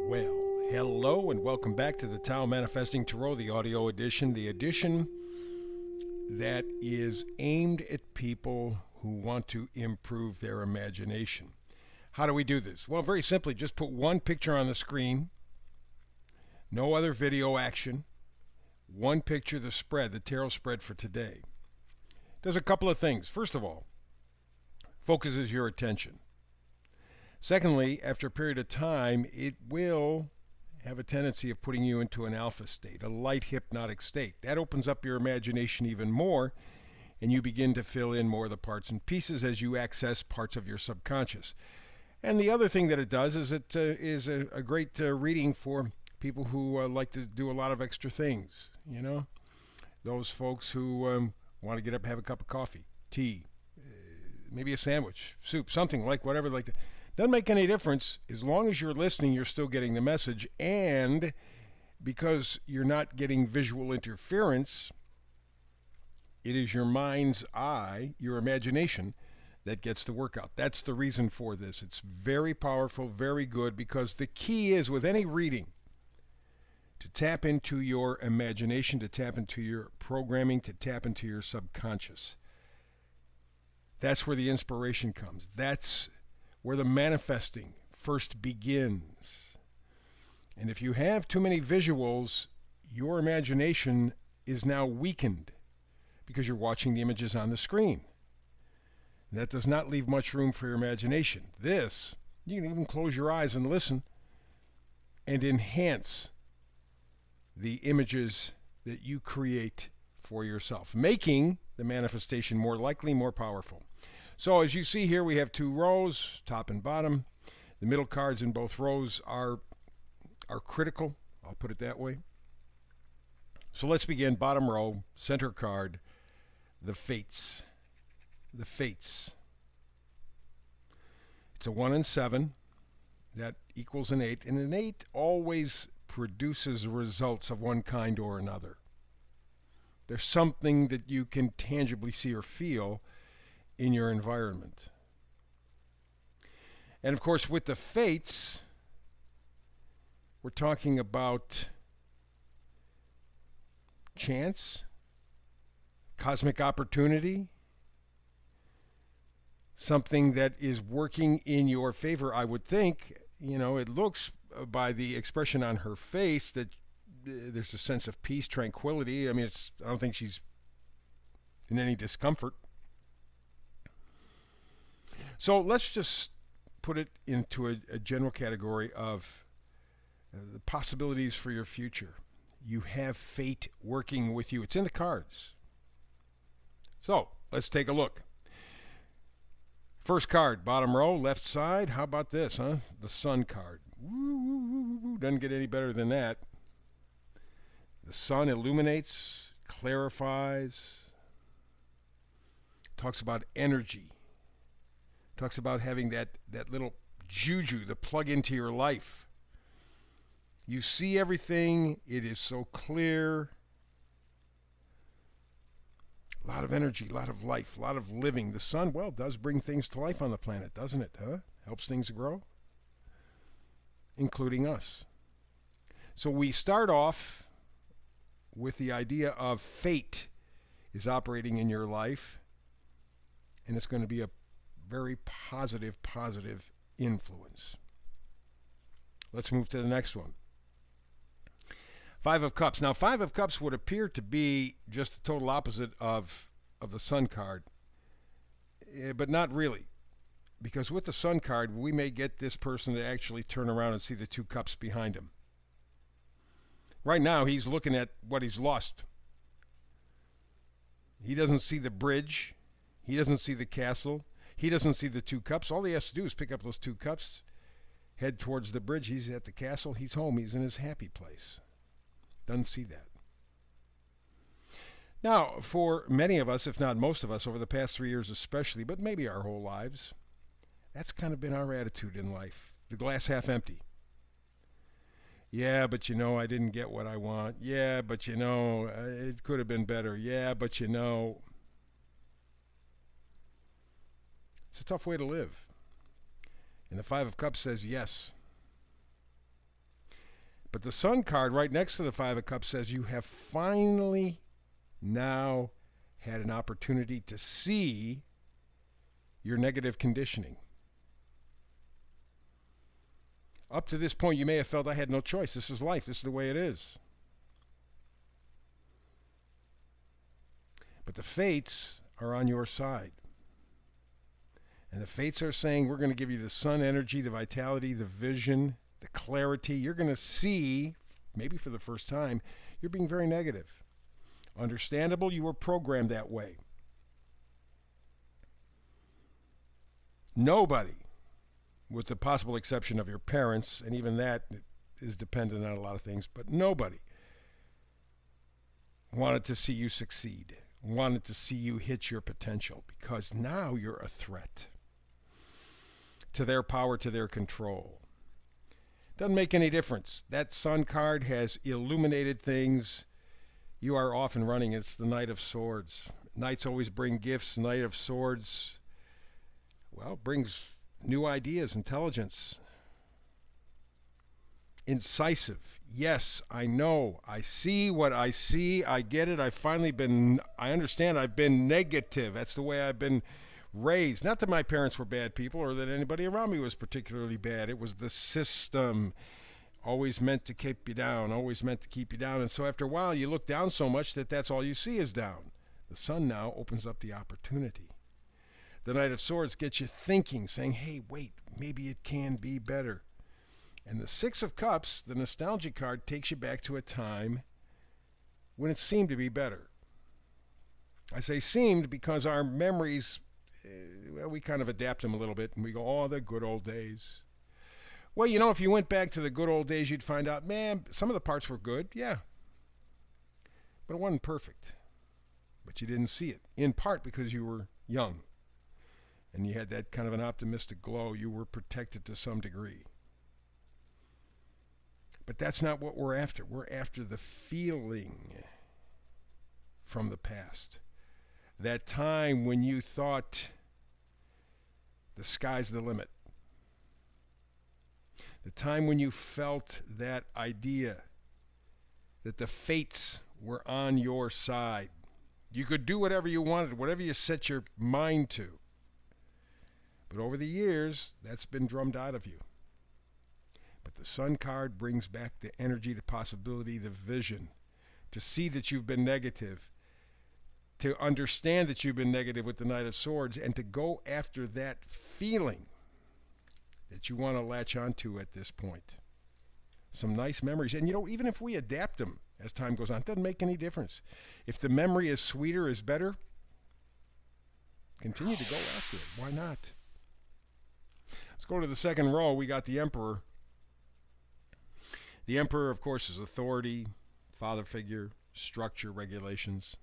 Well, hello and welcome back to the Tao Manifesting Tarot, the audio edition, the edition that is aimed at people who want to improve their imagination. How do we do this? Well, very simply, just put one picture on the screen, no other video action, one picture, the spread, the tarot spread for today. Does a couple of things. First of all, focuses your attention. Secondly, after a period of time, it will have a tendency of putting you into an alpha state, a light hypnotic state. That opens up your imagination even more, and you begin to fill in more of the parts and pieces as you access parts of your subconscious. And the other thing that it does is it is a great reading for people who like to do a lot of extra things, you know? Those folks who want to get up and have a cup of coffee, tea, maybe a sandwich, soup, something like whatever like that. Doesn't make any difference. As long as you're listening, you're still getting the message. And because you're not getting visual interference, it is your mind's eye, your imagination, that gets the workout. That's the reason for this. It's very powerful, very good, because the key is with any reading to tap into your imagination, to tap into your programming, to tap into your subconscious. That's where the inspiration comes. That's where the manifesting first begins. And if you have too many visuals, your imagination is now weakened because you're watching the images on the screen. That does not leave much room for your imagination. This, you can even close your eyes and listen and enhance the images that you create for yourself, making the manifestation more likely, more powerful. So as you see here, we have two rows, top and bottom. The middle cards in both rows are critical. I'll put it that way. So let's begin. Bottom row, center card, the Fates. The Fates. It's a 1 and 7. That equals an 8. And an 8 always produces results of one kind or another. There's something that you can tangibly see or feel in your environment. And of course, with the Fates, we're talking about chance, cosmic opportunity, something that is working in your favor. I would think, it looks by the expression on her face that there's a sense of peace, tranquility. I don't think she's in any discomfort. So let's just put it into a general category of the possibilities for your future. You have fate working with you. It's in the cards. So let's take a look. First card, bottom row, left side. How about this, huh? The Sun card. Woo. Doesn't get any better than that. The sun illuminates, clarifies, talks about energy. Talks about having that little juju, the plug into your life. You see everything. It is so clear. A lot of energy, a lot of life, a lot of living. The sun, does bring things to life on the planet, doesn't it? Helps things grow, including us. So we start off with the idea of fate is operating in your life, and it's going to be a very positive influence. Let's move to the next one. Five of Cups. Now, Five of Cups would appear to be just the total opposite of the Sun card, but not really. Because with the Sun card, we may get this person to actually turn around and see the two cups behind him. Right now, he's looking at what he's lost. He doesn't see the bridge. He doesn't see the castle. He doesn't see the two cups. All he has to do is pick up those two cups, head towards the bridge. He's at the castle. He's home. He's in his happy place. Doesn't see that. Now, for many of us, if not most of us, over the past 3 years especially, but maybe our whole lives, that's kind of been our attitude in life. The glass half empty. Yeah, but I didn't get what I want. Yeah, but it could have been better. Yeah, but It's a tough way to live. And the Five of Cups says yes. But the Sun card right next to the Five of Cups says you have finally now had an opportunity to see your negative conditioning. Up to this point, you may have felt I had no choice. This is life. This is the way it is. But the fates are on your side. And the fates are saying we're going to give you the sun energy, the vitality, the vision, the clarity. You're going to see, maybe for the first time, you're being very negative. Understandable, you were programmed that way. Nobody, with the possible exception of your parents, and even that is dependent on a lot of things, but nobody wanted to see you succeed, wanted to see you hit your potential, because now you're a threat to their power, to their control. Doesn't make any difference. That Sun card has illuminated things. You are off and running. It's the Knight of Swords. Knights always bring gifts. Knight of Swords, well, brings new ideas, intelligence. Incisive. Yes, I know. I see what I see. I get it. I understand I've been negative. That's the way I've been raised. Not that my parents were bad people or that anybody around me was particularly bad. It was the system. Always meant to keep you down, always meant to keep you down. And so after a while, you look down so much that that's all you see is down. The Sun now opens up the opportunity. The Knight of Swords gets you thinking, saying, hey, wait, maybe it can be better. And the Six of Cups, the nostalgia card, takes you back to a time when it seemed to be better. I say seemed because our memories, well, we kind of adapt them a little bit, and we go, oh, the good old days. Well, you know, if you went back to the good old days, you'd find out, man, some of the parts were good, yeah. But it wasn't perfect. But you didn't see it, in part because you were young. And you had that kind of an optimistic glow. You were protected to some degree. But that's not what we're after. We're after the feeling from the past. That time when you thought the sky's the limit. The time when you felt that idea that the fates were on your side. You could do whatever you wanted, whatever you set your mind to. But over the years, that's been drummed out of you. But the Sun card brings back the energy, the possibility, the vision to see that you've been negative, to understand that you've been negative with the Knight of Swords, and to go after that feeling that you want to latch onto at this point. Some nice memories. And, you know, even if we adapt them as time goes on, it doesn't make any difference. If the memory is sweeter, is better, continue to go after it. Why not? Let's go to the second row. We got the Emperor. The Emperor, of course, is authority, father figure, structure, regulations.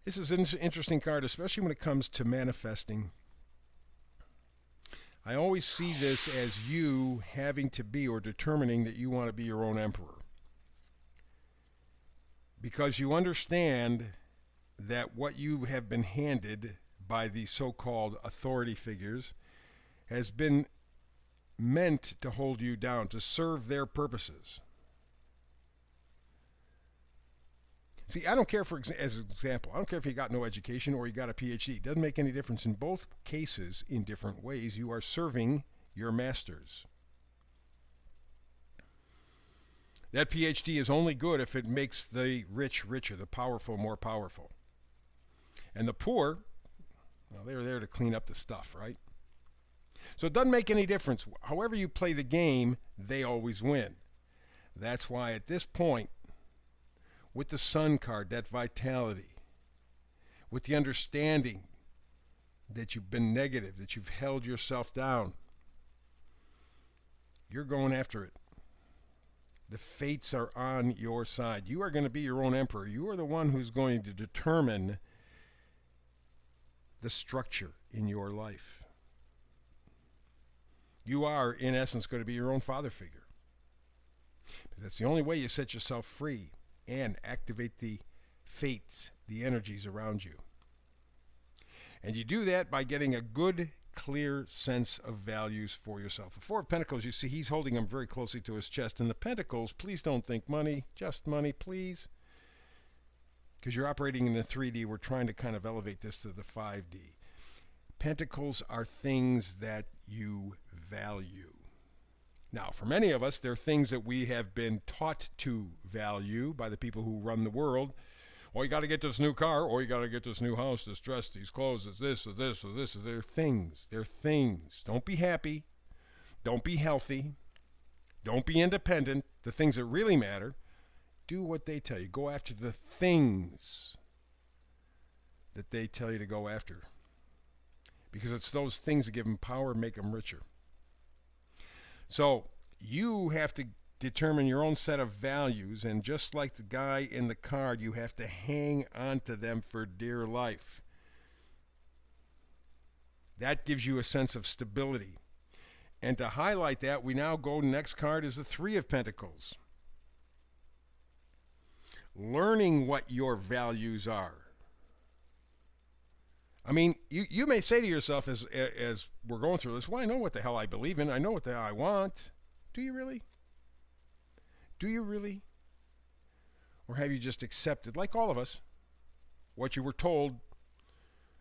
This is an interesting card, especially when it comes to manifesting. I always see this as you having to be, or determining that you want to be your own emperor. Because you understand that what you have been handed by the so-called authority figures has been meant to hold you down, to serve their purposes. See, I don't care, as an example, I don't care if you got no education or you got a PhD. It doesn't make any difference. In both cases, in different ways, you are serving your masters. That PhD is only good if it makes the rich richer, the powerful more powerful. And the poor, well, they're there to clean up the stuff, right? So it doesn't make any difference. However you play the game, they always win. That's why at this point, with the Sun card, that vitality, with the understanding that you've been negative, that you've held yourself down, you're going after it. The fates are on your side. You are going to be your own emperor. You are the one who's going to determine the structure in your life. You are, in essence, going to be your own father figure. But that's the only way you set yourself free and activate the fates, the energies around you. And you do that by getting a good, clear sense of values for yourself. The Four of Pentacles, you see, he's holding them very closely to his chest. And the Pentacles, please don't think money, just money, please. Because you're operating in the 3D, we're trying to kind of elevate this to the 5D. Pentacles are things that you value. Now, for many of us, they're things that we have been taught to value by the people who run the world. Oh, you got to get this new car, or you got to get this new house, this dress, these clothes, this, or this, or this. They're things. They're things. Don't be happy. Don't be healthy. Don't be independent. The things that really matter, do what they tell you. Go after the things that they tell you to go after. Because it's those things that give them power, make them richer. So you have to determine your own set of values, and just like the guy in the card, you have to hang on to them for dear life. That gives you a sense of stability. And to highlight that, we now go, next card is the Three of Pentacles. Learning what your values are. I mean, you may say to yourself as we're going through this, well, I know what the hell I believe in. I know what the hell I want. Do you really? Do you really? Or have you just accepted, like all of us, what you were told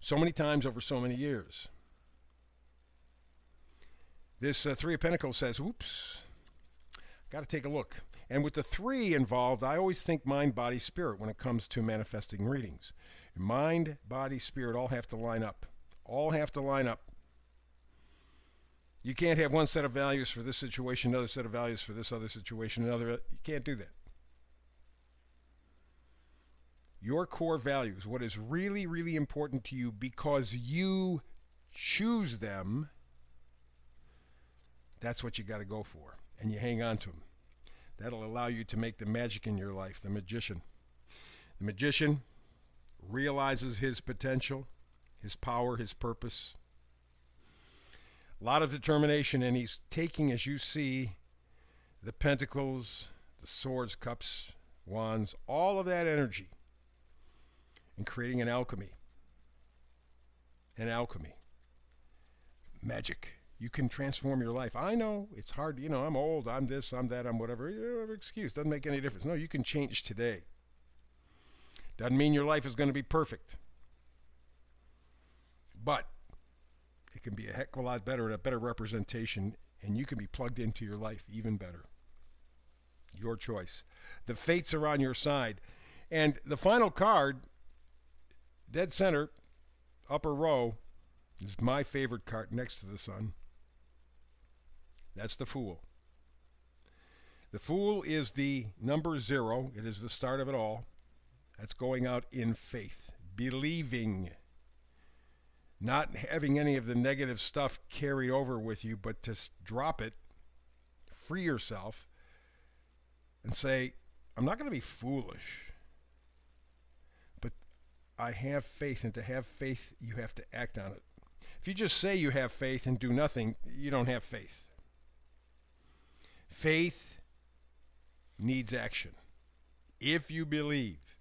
so many times over so many years? This Three of Pentacles says, oops, got to take a look. And with the three involved, I always think mind, body, spirit when it comes to manifesting readings. Mind, body, spirit all have to line up. All have to line up. You can't have one set of values for this situation, another set of values for this other situation, another. You can't do that. Your core values, what is really, really important to you because you choose them, that's what you got to go for. And you hang on to them. That'll allow you to make the magic in your life, the magician. The magician realizes his potential, his power, his purpose. A lot of determination, and he's taking, as you see, the pentacles, the swords, cups, wands, all of that energy, and creating an alchemy. An alchemy. Magic. You can transform your life. I know it's hard. You know, I'm old. I'm this, I'm that, I'm whatever. You know, excuse. Doesn't make any difference. No, you can change today. Doesn't mean your life is going to be perfect. But it can be a heck of a lot better and a better representation, and you can be plugged into your life even better. Your choice. The fates are on your side. And the final card, dead center, upper row, is my favorite card next to the sun. That's the Fool. The Fool is the number 0. It is the start of it all. That's going out in faith, believing, not having any of the negative stuff carried over with you, but to drop it, free yourself, and say, I'm not going to be foolish, but I have faith, and to have faith, you have to act on it. If you just say you have faith and do nothing, you don't have faith. Faith needs action. If you believe,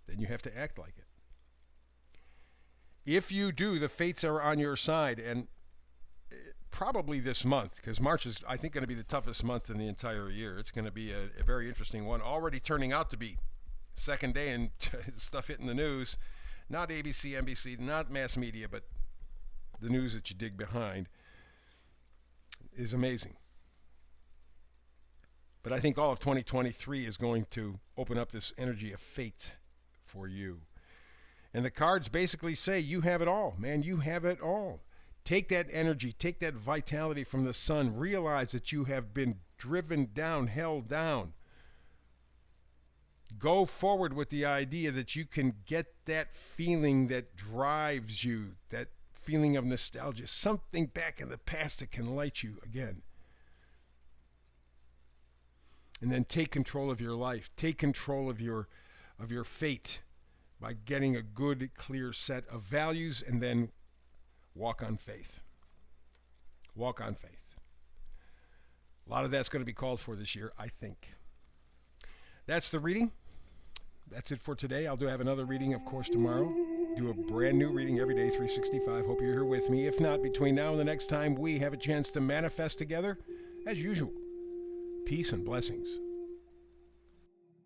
then you have to act like it. If you do, the fates are on your side, and probably this month, because March is, I think, going to be the toughest month in the entire year. It's going to be a very interesting one, already turning out to be. Second day and stuff hitting the news, not ABC, NBC, not mass media, but the news that you dig behind is amazing. But I think all of 2023 is going to open up this energy of fate for you. And the cards basically say you have it all, man. You have it all. Take that energy, take that vitality from the sun. Realize that you have been driven down, held down. Go forward with the idea that you can get that feeling that drives you, that feeling of nostalgia, something back in the past that can light you again. And then take control of your life. Take control of your fate by getting a good, clear set of values, and then walk on faith. Walk on faith. A lot of that's going to be called for this year, I think. That's the reading. That's it for today. I'll have another reading, of course, tomorrow. do a brand new reading every day, 365. Hope you're here with me. If not, between now and the next time we have a chance to manifest together, as usual, peace and blessings.